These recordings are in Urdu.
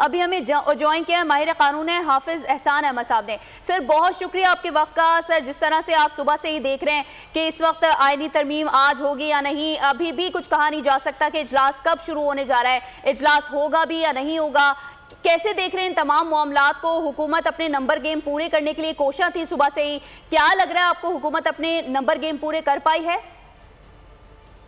ابھی ہمیں جوائن کیا ہے ماہر قانون ہے حافظ احسان احمد صاحب نے. سر بہت شکریہ آپ کے وقت کا. سر جس طرح سے آپ صبح سے ہی دیکھ رہے ہیں کہ اس وقت آئینی ترمیم آج ہوگی یا نہیں, ابھی بھی کچھ کہا نہیں جا سکتا کہ اجلاس کب شروع ہونے جا رہا ہے, اجلاس ہوگا بھی یا نہیں ہوگا. کیسے دیکھ رہے ہیں ان تمام معاملات کو؟ حکومت اپنے نمبر گیم پورے کرنے کے لیے کوشاں تھی صبح سے ہی, کیا لگ رہا ہے آپ کو حکومت اپنے نمبر گیم پورے کر پائی ہے؟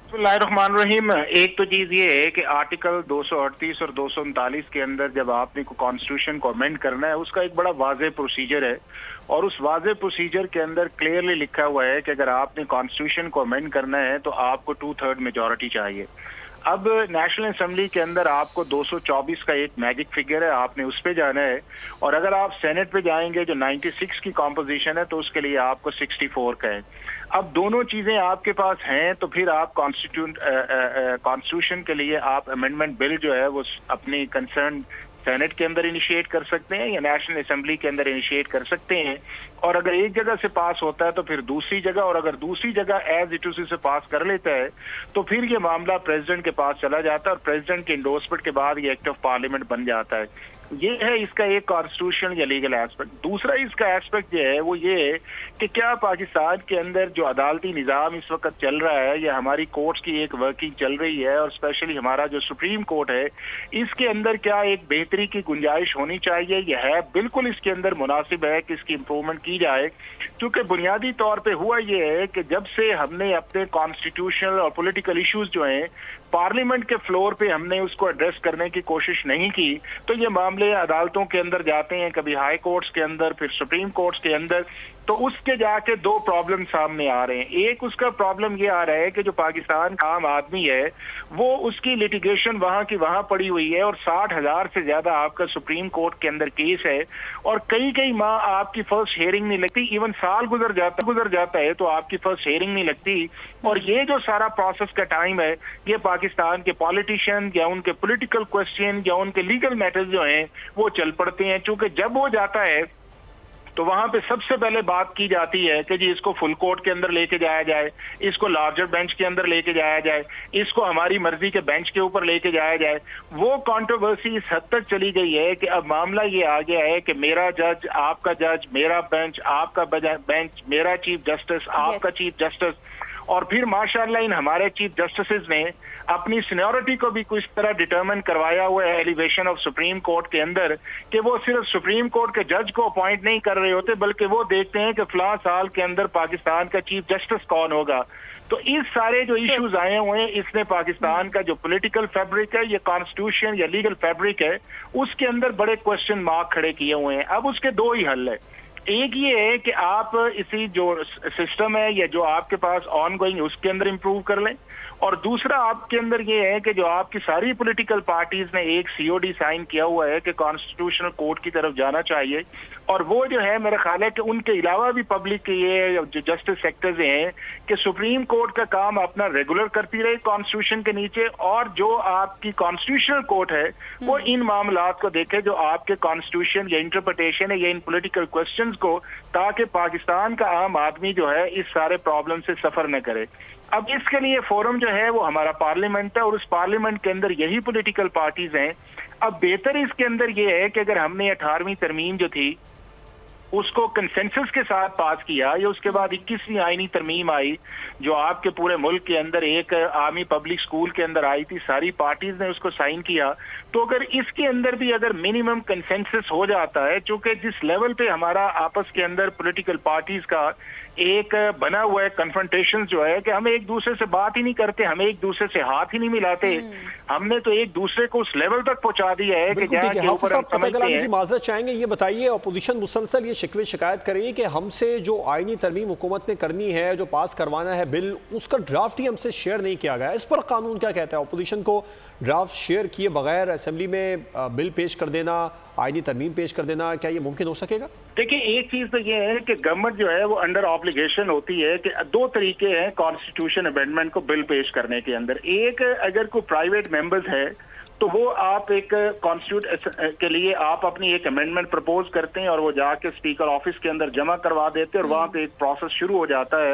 بسم اللہ الرحمن الرحیم. ایک تو چیز یہ ہے کہ آرٹیکل 238 اور 239 کے اندر جب آپ نے کانسٹیٹیوشن کو امینڈ کرنا ہے اس کا ایک بڑا واضح پروسیجر ہے, اور اس واضح پروسیجر کے اندر کلیئرلی لکھا ہوا ہے کہ اگر آپ نے کانسٹیٹیوشن کو امینڈ کرنا ہے تو آپ کو 2/3 میجورٹی چاہیے. اب نیشنل اسمبلی کے اندر آپ کو 224 کا ایک میجک فگر ہے, آپ نے اس پہ جانا ہے, اور اگر آپ سینٹ پہ جائیں گے جو 96 کی کمپوزیشن ہے تو اس کے لیے آپ کو 64 کا ہے. اب دونوں چیزیں آپ کے پاس ہیں تو پھر آپ کانسٹیٹیوشن کے لیے آپ امینڈمنٹ بل جو ہے وہ اپنی کنسرن سینٹ کے اندر انیشیٹ کر سکتے ہیں یا نیشنل اسمبلی کے اندر انیشیٹ کر سکتے ہیں, اور اگر ایک جگہ سے پاس ہوتا ہے تو پھر دوسری جگہ, اور اگر دوسری جگہ ایز اٹ از سے پاس کر لیتا ہے تو پھر یہ معاملہ پریزیڈنٹ کے پاس چلا جاتا ہے, اور پریزیڈنٹ کے انڈورسمنٹ کے بعد یہ ایکٹ آف پارلیمنٹ بن جاتا ہے. یہ ہے اس کا ایک کانسٹیٹیوشن یا لیگل ایسپیکٹ. دوسرا اس کا ایسپیکٹ جو ہے وہ یہ ہے کہ کیا پاکستان کے اندر جو عدالتی نظام اس وقت چل رہا ہے یا ہماری کورٹس کی ایک ورکنگ چل رہی ہے, اور اسپیشلی ہمارا جو سپریم کورٹ ہے, اس کے اندر کیا ایک بہتری کی گنجائش ہونی چاہیے؟ یہ ہے بالکل اس کے اندر مناسب ہے کہ اس کی امپروومنٹ کی جائے, کیونکہ بنیادی طور پہ ہوا یہ ہے کہ جب سے ہم نے اپنے کانسٹیٹیوشنل اور پولیٹیکل ایشوز جو ہیں پارلیمنٹ کے فلور پہ ہم نے اس کو ایڈریس کرنے کی کوشش نہیں کی, تو یہ معاملے عدالتوں کے اندر جاتے ہیں, کبھی ہائی کورٹس کے اندر, پھر سپریم کورٹس کے اندر. تو اس کے جا کے دو پرابلم سامنے آ رہے ہیں. ایک اس کا پرابلم یہ آ رہا ہے کہ جو پاکستان کا عام آدمی ہے وہ اس کی لیٹیگیشن وہاں کی وہاں پڑی ہوئی ہے, اور 60,000 سے زیادہ آپ کا سپریم کورٹ کے اندر کیس ہے, اور کئی ماہ آپ کی فرسٹ ہیئرنگ نہیں لگتی, ایون سال گزر جاتا ہے تو آپ کی فرسٹ ہیئرنگ نہیں لگتی. اور یہ جو سارا پروسیس کا ٹائم ہے یہ پاکستان کے پالیٹیشین یا ان کے پولیٹیکل کوسچن یا ان کے لیگل میٹرز جو ہیں وہ چل پڑتے ہیں. چونکہ جب وہ جاتا ہے تو وہاں پہ سب سے پہلے بات کی جاتی ہے کہ جی اس کو فل کورٹ کے اندر لے کے جایا جائے, اس کو لارجر بینچ کے اندر لے کے جایا جائے, اس کو ہماری مرضی کے بینچ کے اوپر لے کے جایا جائے. وہ کنٹروورسی اس حد تک چلی گئی ہے کہ اب معاملہ یہ آ گیا ہے کہ میرا جج, آپ کا جج, میرا بینچ, آپ کا بینچ, میرا چیف جسٹس, آپ کا چیف جسٹس, اور پھر ماشاءاللہ ان ہمارے چیف جسٹسز نے اپنی سینیورٹی کو بھی کچھ طرح ڈٹرمن کروایا ہوا ہے ایلیویشن آف سپریم کورٹ کے اندر, کہ وہ صرف سپریم کورٹ کے جج کو اپوائنٹ نہیں کر رہے ہوتے بلکہ وہ دیکھتے ہیں کہ فلاں سال کے اندر پاکستان کا چیف جسٹس کون ہوگا. تو اس سارے جو ایشوز آئے ہوئے ہیں اس نے پاکستان کا جو پولیٹیکل فیبرک ہے یا کانسٹیٹیوشن یا لیگل فیبرک ہے اس کے اندر بڑے کوسچن مارک کھڑے کیے ہوئے ہیں. اب اس کے دو ہی حل ہے. ایک یہ ہے کہ آپ اسی جو سسٹم ہے یا جو آپ کے پاس آن گوئنگ اس کے اندر امپروو کر لیں, اور دوسرا آپ کے اندر یہ ہے کہ جو آپ کی ساری پولیٹیکل پارٹیز نے ایک COD سائن کیا ہوا ہے کہ کانسٹیٹیوشنل کورٹ کی طرف جانا چاہیے, اور وہ جو ہے میرا خیال ہے کہ ان کے علاوہ بھی پبلک کے یہ جو جسٹس سیکٹرز ہیں کہ سپریم کورٹ کا کام اپنا ریگولر کرتی رہے کانسٹیٹیوشن کے نیچے, اور جو آپ کی کانسٹیٹیوشنل کورٹ ہے وہ ان معاملات کو دیکھے جو آپ کے کانسٹیٹیوشن یا انٹرپریٹیشن ہے یا ان پولیٹیکل کوسچنز کو, تاکہ پاکستان کا عام آدمی جو ہے اس سارے پرابلم سے سفر نہ کرے. اب اس کے لیے فورم جو ہے وہ ہمارا پارلیمنٹ ہے, اور اس پارلیمنٹ کے اندر یہی پولیٹیکل پارٹیز ہیں. اب بہتر اس کے اندر یہ ہے کہ اگر ہم نے 18ویں ترمیم جو تھی اس کو کنسنسس کے ساتھ پاس کیا, یا اس کے بعد 21ویں آئینی ترمیم آئی جو آپ کے پورے ملک کے اندر ایک عامی پبلک سکول کے اندر آئی تھی, ساری پارٹیز نے اس کو سائن کیا, تو اگر اس کے اندر بھی اگر منیمم کنسنسس ہو جاتا ہے, چونکہ جس لیول پہ ہمارا آپس کے اندر پولیٹیکل پارٹیز کا ایک بنا ہوا ہے کنفرنٹیشن جو ہے کہ ہم ایک دوسرے سے بات ہی نہیں کرتے, ہم ایک دوسرے سے ہاتھ ہی نہیں ملاتے, ہم نے تو ایک دوسرے کو اس لیول تک پہنچا دیا ہے کہ جہاں کے اوپر ہم سمجھتے ہیں. معذرت چاہیں گے, یہ بتائیے اپوزیشن مسلسل یہ شکوے شکایت کر رہی ہے کہ ہم سے جو آئینی ترمیم حکومت نے کرنی ہے, جو پاس کروانا ہے بل, اس کا ڈرافٹ ہی ہم سے شیئر نہیں کیا گیا. اس پر قانون کیا کہتا ہے؟ اپوزیشن کو ڈرافٹ شیئر کیے بغیر اسمبلی میں بل پیش کر دینا, آئینی ترمیم پیش کر دینا, کیا یہ ممکن ہو سکے گا؟ دیکھیں ایک چیز تو یہ ہے کہ گورنمنٹ جو ہے وہ انڈر آبلیگیشن ہوتی ہے کہ دو طریقے ہیں کانسٹیٹیوشن امینڈمنٹ کو بل پیش کرنے کے اندر. ایک اگر کوئی پرائیویٹ ممبرز ہے تو وہ آپ ایک کانسٹیٹیوٹ کے لیے آپ اپنی ایک امینڈمنٹ پرپوز کرتے ہیں اور وہ جا کے اسپیکر آفس کے اندر جمع کروا دیتے ہیں, اور وہاں پہ ایک پروسیس شروع ہو جاتا ہے,